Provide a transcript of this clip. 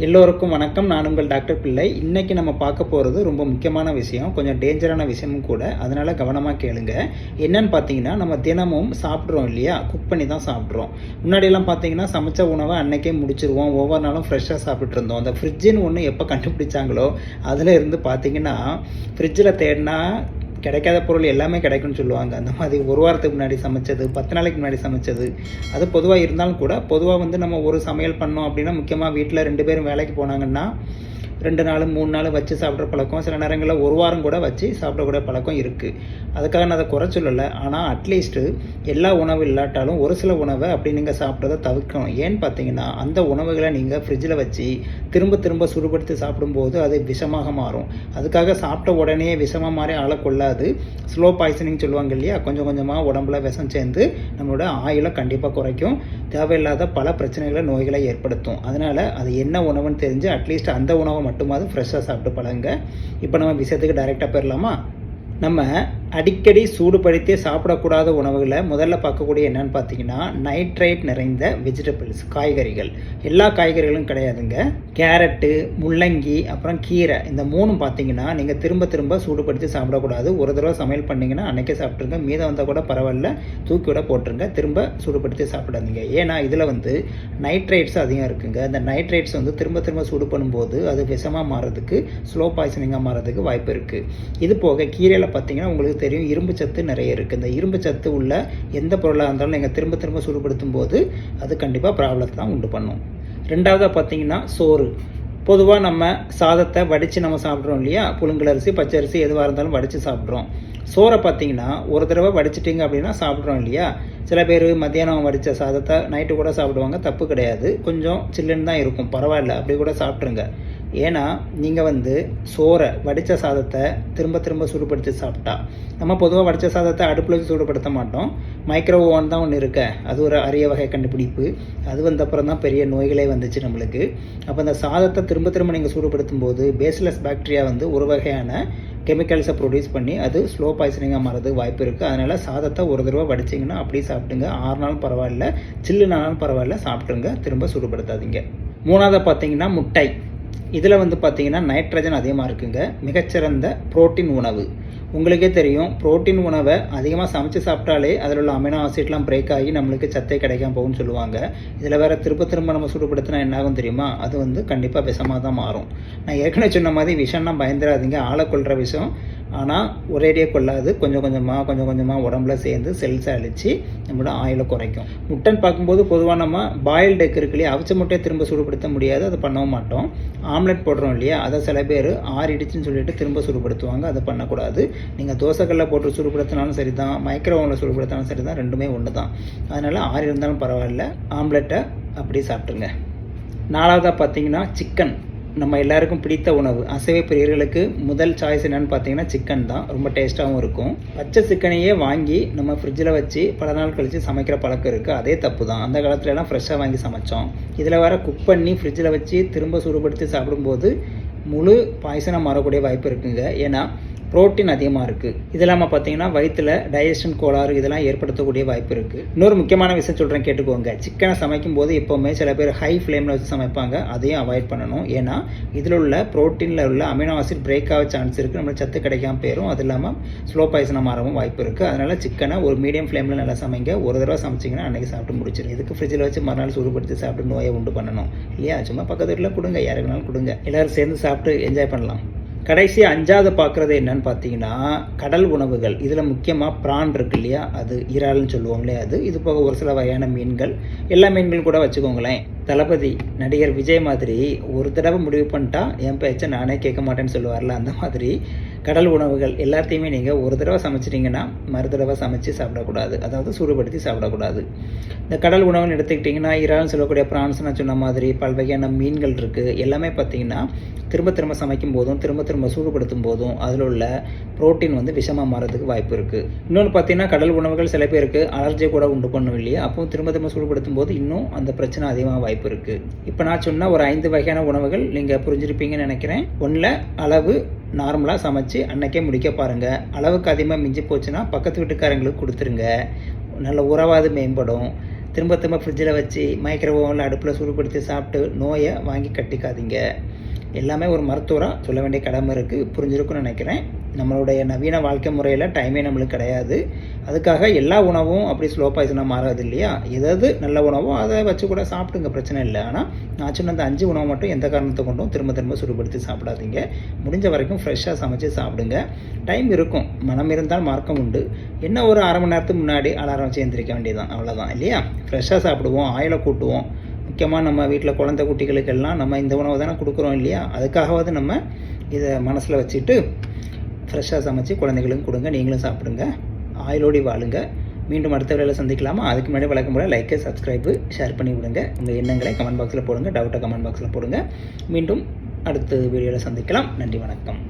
எல்லோருக்கும் வணக்கம். நான் உங்கள் டாக்டர் பிள்ளை. இன்றைக்கி நம்ம பார்க்க போகிறது ரொம்ப முக்கியமான விஷயம், கொஞ்சம் டேஞ்சரான விஷயமும் கூட. அதனால் கவனமாக கேளுங்க. என்னன்னு பார்த்தீங்கன்னா, நம்ம தினமும் சாப்பிட்றோம் இல்லையா, குக் பண்ணி தான் சாப்பிட்றோம். முன்னாடியெல்லாம் பார்த்தீங்கன்னா சமைச்ச உணவை அன்றைக்கே முடிச்சிருவோம், ஒவ்வொரு நாளும் ஃப்ரெஷ்ஷாக சாப்பிட்டு இருந்தோம். அந்த ஃப்ரிட்ஜுன்னு ஒன்று எப்போ கண்டுபிடிச்சாங்களோ அதில் இருந்து பார்த்தீங்கன்னா ஃப்ரிட்ஜில் தேடினா கிடைக்காத பொருள் எல்லாமே கிடைக்கும்னு சொல்லுவாங்க. அந்த மாதிரி ஒரு வாரத்துக்கு முன்னாடி சமைச்சது, 10 நாளைக்கு முன்னாடி சமைச்சது, அது பொதுவாக இருந்தாலும் கூட பொதுவாக நம்ம ஒரு சமையல் பண்ணோம் அப்படின்னா, முக்கியமாக வீட்டில் 2 பேரும் வேலைக்கு போனாங்கன்னா 2 நாள் 3 நாள் வச்சு சாப்பிட்ற பழக்கம், சில நேரங்களில் ஒரு வாரம் கூட வச்சு சாப்பிடக்கூடிய பழக்கம் இருக்குது. அதுக்காக நான் அதை குறை சொல்லலை. ஆனால் அட்லீஸ்ட்டு எல்லா உணவு இல்லாட்டாலும் ஒரு சில உணவை அப்படி நீங்கள் சாப்பிட்றத தவிர்க்கணும். ஏன்னு பார்த்தீங்கன்னா, அந்த உணவுகளை நீங்கள் ஃப்ரிட்ஜில் வச்சு திரும்ப திரும்ப சுடுபடுத்தி சாப்பிடும்போது அது விஷமாக மாறும். அதுக்காக சாப்பிட்ட உடனே விஷமாக மாறி ஆளை கொள்ளாது. ஸ்லோ பாய்சனிங் சொல்லுவாங்க இல்லையா, கொஞ்சம் கொஞ்சமாக உடம்புல விஷம் சேர்ந்து நம்மளோட ஆயுளை கண்டிப்பாக குறைக்கும், தேவையில்லாத பல பிரச்சனைகளை நோய்களை ஏற்படுத்தும். அதனால் அது என்ன உணவுன்னு தெரிஞ்சு அட்லீஸ்ட் அந்த உணவை மட்டுமாவது ஃப்ரெஷ்ஷாக சாப்பிட்டு பழங்க. இப்போ நம்ம விஷயத்துக்கு டைரெக்டாக போயிடலாமா? நம்ம அடிக்கடி சூடுபடுத்தி சாப்பிடக்கூடாத உணவுகளை முதல்ல பார்க்கக்கூடிய என்னன்னு பார்த்தீங்கன்னா, நைட்ரேட் நிறைந்த வெஜிடபிள்ஸ், காய்கறிகள். எல்லா காய்கறிகளும் கிடையாதுங்க. கேரட்டு, முள்ளங்கி, அப்புறம் கீரை, இந்த 3 பார்த்தீங்கன்னா நீங்கள் திரும்ப திரும்ப சூடுபடுத்தி சாப்பிடக்கூடாது. ஒரு தடவை சமையல் பண்ணிங்கன்னா அன்றைக்கே சாப்பிட்ருங்க, மீதம் வந்தால் கூட பரவாயில்ல, தூக்கி விட போட்டுருங்க, திரும்ப சூடுபடுத்தி சாப்பிடாதீங்க. ஏன்னா இதில் நைட்ரேட்ஸ் அதிகம் இருக்குங்க. அந்த நைட்ரேட்ஸ் திரும்ப திரும்ப சூடு பண்ணும்போது அது விஷமாக மாறதுக்கு, ஸ்லோ பாய்சனிங்காக மாறதுக்கு வாய்ப்பு இருக்குது. இது போக கீரையில் பார்த்தீங்கன்னா உங்களுக்கு தெரியும், இரும்பு சத்து நிறைய இருக்குது. இந்த இரும்பு சத்து உள்ள எந்த பொருளாக இருந்தாலும் நீங்கள் திரும்ப திரும்ப சூடுபடுத்தும் போது அது கண்டிப்பாக ப்ராப்ளத்தை தான் உண்டு பண்ணும். ரெண்டாவதாக பார்த்தீங்கன்னா சோறு. பொதுவாக நம்ம சாதத்தை வடித்து நம்ம சாப்பிட்றோம் இல்லையா, புழுங்கலரிசி, பச்சரிசி எதுவாக இருந்தாலும் வடித்து சாப்பிட்றோம். சோறை பார்த்தீங்கன்னா ஒரு தடவை வடிச்சிட்டிங்க அப்படின்னா சாப்பிட்றோம் இல்லையா. சில பேர் மத்தியானம் வடித்த சாதத்தை நைட்டு கூட சாப்பிடுவாங்க, தப்பு கிடையாது. கொஞ்சம் சில்லுன்னு தான் இருக்கும், பரவாயில்ல, அப்படி கூட சாப்பிட்ருங்க. ஏன்னா நீங்கள் சோறை, வடித்த சாதத்தை திரும்ப திரும்ப சூடுபடுத்தி சாப்பிட்டா, நம்ம பொதுவாக வடித்த சாதத்தை அடுப்பில் வச்சு சூடுபடுத்த மாட்டோம், மைக்ரோ ஓவன் தான் ஒன்று இருக்க, அது ஒரு அரிய வகை கண்டுபிடிப்பு. அது வந்தப்புறம் தான் பெரிய நோய்களே வந்துச்சு நம்மளுக்கு. அப்போ அந்த சாதத்தை திரும்ப திரும்ப நீங்கள் சூடுபடுத்தும் போது பேசிலஸ் பாக்டீரியா ஒரு வகையான கெமிக்கல்ஸை ப்ரொடியூஸ் பண்ணி அது ஸ்லோ பாய்சனிங்காக மாறதுக்கு வாய்ப்பு இருக்குது. அதனால் சாதத்தை ஒரு தடவை வடிச்சிங்கன்னா அப்படியே சாப்பிட்டுங்க. 6 நாள் பரவாயில்ல, சில்லுனாலும் பரவாயில்ல, சாப்பிட்ருங்க, திரும்ப சூடுபடுத்தாதீங்க. மூணாவது பார்த்தீங்கன்னா முட்டை. இதில் பார்த்தீங்கன்னா நைட்ரஜன் அதிகமாக இருக்குங்க. மிகச்சிறந்த புரோட்டீன் உணவு. உங்களுக்கே தெரியும், புரோட்டீன் உணவை அதிகமாக சமைச்சு சாப்பிட்டாலே அதில் உள்ள அமினோ ஆசிட்லாம் பிரேக் ஆகி நம்மளுக்கு சத்தே கிடைக்காம போகும்னு சொல்லுவாங்க. இதில் வேறு திரும்ப திரும்ப நம்ம சூடுபடுத்தினா என்ன ஆகும் தெரியுமா, அது கண்டிப்பாக விஷமாக தான் மாறும். நான் ஏற்கனவே சொன்ன மாதிரி விஷம்னா பயந்துடாதீங்க, ஆளை கொள்கிற விஷம். ஆனால் ஒரேடியே கொள்ளாது, கொஞ்சம் கொஞ்சமாக உடம்புல சேர்ந்து செல்ஸை அழித்து நம்மளோட ஆயிலை குறைக்கும். முட்டைன்னு பார்க்கும்போது பொதுவாக நம்ம பாயில்டு எக் இருக்கு இல்லையா, அவிச்ச முட்டையை திரும்ப சூடுபடுத்த முடியாது, அதை பண்ணவும் மாட்டோம். ஆம்லெட் போடுறோம் இல்லையா, அதை சில பேர் ஆறிடுச்சுன்னு சொல்லிட்டு திரும்ப சூடுபடுத்துவாங்க, அதை பண்ணக்கூடாது. நீங்கள் தோசைக்கல்ல போட்டு சூடுபடுத்தினாலும் சரி தான், மைக்ரோ ஓவனில் சூடுபடுத்தினாலும் சரி தான், ரெண்டுமே ஒன்று தான். அதனால் ஆறி இருந்தாலும் பரவாயில்ல, ஆம்லெட்டை அப்படியே சாப்பிட்ருங்க. நாலாவதாக பார்த்தீங்கன்னா சிக்கன். நம்ம எல்லாருக்கும் பிடித்த உணவு. அசைவ பிரியர்களுக்கு முதல் சாய்ஸ் என்னென்னு பார்த்தீங்கன்னா சிக்கன் தான். ரொம்ப டேஸ்ட்டாகவும் இருக்கும். பச்சை சிக்கனையே வாங்கி நம்ம ஃப்ரிட்ஜில் வச்சு பல நாள் கழித்து சமைக்கிற பழக்கம் இருக்குது. அதே தப்பு தான். அந்த காலத்துலலாம் ஃப்ரெஷ்ஷாக வாங்கி சமைச்சோம். இதில் வேறு குக் பண்ணி ஃப்ரிட்ஜில் வச்சு திரும்ப சூடுபடுத்தி சாப்பிடும்போது முழு பாய்சனாக மாறக்கூடிய வாய்ப்பு இருக்குங்க. ஏன்னா புரோட்டீன் அதிகமாக இருக்குது. இது இல்லாமல் பார்த்தீங்கன்னா வயிற்றில் டைஜஷன் கோளாறு இதெல்லாம் ஏற்படுத்தக்கூடிய வாய்ப்பு இருக்குது. இன்னொரு முக்கியமான விஷயம் சொல்கிறேன், கேட்டுக்கோங்க. சிக்கனை சமைக்கும் போது எப்போவுமே சில பேர் ஹை ஃப்ளேமில் வச்சு சமைப்பாங்க, அதையும் அவாய்ட் பண்ணணும். ஏன்னா இதில் உள்ள புரோட்டீனில் உள்ள அமினோ ஆசிட் பிரேக் ஆக சான்ஸ் இருக்குது, நம்மளுக்கு சத்து கிடைக்காம போயிடும். அது இல்லாமல் ஸ்லோ பாய்சனாக மாறவும் வாய்ப்பு இருக்குது. அதனால் சிக்கனை ஒரு மீடியம் ஃப்ளேமில் நல்லா சமைங்க. ஒரு தடவை சமைச்சிங்கன்னா அன்றைக்கி சாப்பிட்டு முடிச்சிடும். இதுக்கு ஃப்ரிட்ஜில் வச்சு மறுநாள் சூடுபடுத்தி சாப்பிட்டு நோயை உண்டு பண்ணணும் இல்லையா. சும்மா பக்கத்து வீட்டில் கொடுங்க, யாருக்குனாலும் கொடுங்க, எல்லோரும் சேர்ந்து சாப்பிட்டு என்ஜாய் பண்ணலாம். கடைசி 5வது பார்க்குறது என்னன்னு பார்த்தீங்கன்னா கடல் உணவுகள். இதில் முக்கியமாக ப்ரான் இருக்கு இல்லையா, அது இறால்னு சொல்லுவோம் இல்லையா, அது இது போக ஒரு சில வகையான மீன்கள், எல்லா மீன்களும் கூட வச்சுக்கோங்களேன். தளபதி நடிகர் விஜய் மாதிரி ஒரு தடவை முடிவு பண்ணிட்டா என் பேச்சை நானே கேட்க மாட்டேன்னு சொல்லுவார்ல, அந்த மாதிரி கடல் உணவுகள் எல்லாத்தையுமே நீங்கள் ஒரு தடவை சமைச்சிட்டிங்கன்னா மறு தடவை சமைச்சு சாப்பிடக்கூடாது, அதாவது சூடுபடுத்தி சாப்பிடக்கூடாது. இந்த கடல் உணவுன்னு எடுத்துக்கிட்டிங்கன்னா இறால்னு சொல்லக்கூடிய ப்ரான்ஸ் நான் சொன்ன மாதிரி பல்வகையான மீன்கள் இருக்குது. எல்லாமே பார்த்திங்கன்னா திரும்ப திரும்ப சமைக்கும் போதும் திரும்ப திரும்ப சூடுபடுத்தும் போதும் அதில் உள்ள புரோட்டீன் விஷமாக மாறதுக்கு வாய்ப்பு இருக்குது. இன்னொன்று பார்த்தீங்கன்னா கடல் உணவுகள் சில பேருக்கு அலர்ஜி கூட உண்டு பண்ணும் இல்லையா, அப்போ திரும்ப திரும்ப சூடுபடுத்தும் போது இன்னும் அந்த பிரச்சனை அதிகமாக வாய்ப்பு இருக்குது. இப்போ நான் சொன்ன ஒரு 5 வகையான உணவுகள் நீங்கள் புரிஞ்சிருப்பீங்கன்னு நினைக்கிறேன். ஒன்றில் அளவு நார்மலாக சமைச்சு அன்னைக்கே முடிக்க பாருங்கள். அளவுக்கு அதிகமாக மிஞ்சி போச்சுன்னா பக்கத்து வீட்டுக்காரங்களுக்கு கொடுத்துருங்க, நல்ல உறவாது மேம்படும். திரும்ப திரும்ப ஃப்ரிட்ஜில் வச்சு மைக்ரோவேவில் அடுப்பில் சூடுபடுத்தி சாப்பிட்டு நோயை வாங்கி கட்டிக்காதீங்க. எல்லாமே ஒரு மருத்துவராக சொல்ல வேண்டிய கடமை இருக்குது. புரிஞ்சிருக்குன்னு நினைக்கிறேன். நம்மளுடைய நவீன வாழ்க்கை முறையில் டைமே நம்மளுக்கு கிடையாது. அதுக்காக எல்லா உணவும் அப்படி ஸ்லோ பாய்சனாக மாறாது இல்லையா? எதாவது நல்ல உணவோ அதை வச்சு கூட சாப்பிடுங்க, பிரச்சனை இல்லை. ஆனால் நான் சொன்ன அந்த 5 உணவு மட்டும் எந்த காரணத்தை கொண்டும் திரும்ப திரும்ப சூடுபடுத்தி சாப்பிடாதீங்க. முடிஞ்ச வரைக்கும் ஃப்ரெஷ்ஷாக சமைச்சு சாப்பிடுங்க. டைம் இருக்கும், மனம் இருந்தால் மார்க்கம் உண்டு. என்ன ஒரு 1/2 மணி நேரத்துக்கு முன்னாடி அலாரம் வச்சு எந்திரிக்க வேண்டியதுதான், அவ்வளோதான் இல்லையா? ஃப்ரெஷ்ஷாக சாப்பிடுவோம், ஆயிலை கூட்டுவோம். முக்கியமாக நம்ம வீட்டில் குழந்தை குட்டிகளுக்கெல்லாம் நம்ம இந்த உணவு தானே கொடுக்குறோம் இல்லையா? அதுக்காகவாது நம்ம இதை மனசில் வச்சுட்டு ஃப்ரெஷ்ஷாக சமைச்சு குழந்தைகளுக்கும் கொடுங்க, நீங்களும் சாப்பிடுங்க, ஆயிலோடி வாழுங்க. மீண்டும் அடுத்த வேளையில் சந்திக்கலாமா? அதுக்கு முன்னாடி வழக்கம் போல லைக்கு, சப்ஸ்கிரைபு, ஷேர் பண்ணி விடுங்க. உங்கள் எண்ணங்களை கமெண்ட் பாக்ஸில் போடுங்க, டவுட்டை கமெண்ட் பாக்ஸில் போடுங்க. மீண்டும் அடுத்த வீடியோவில் சந்திக்கலாம். நன்றி, வணக்கம்.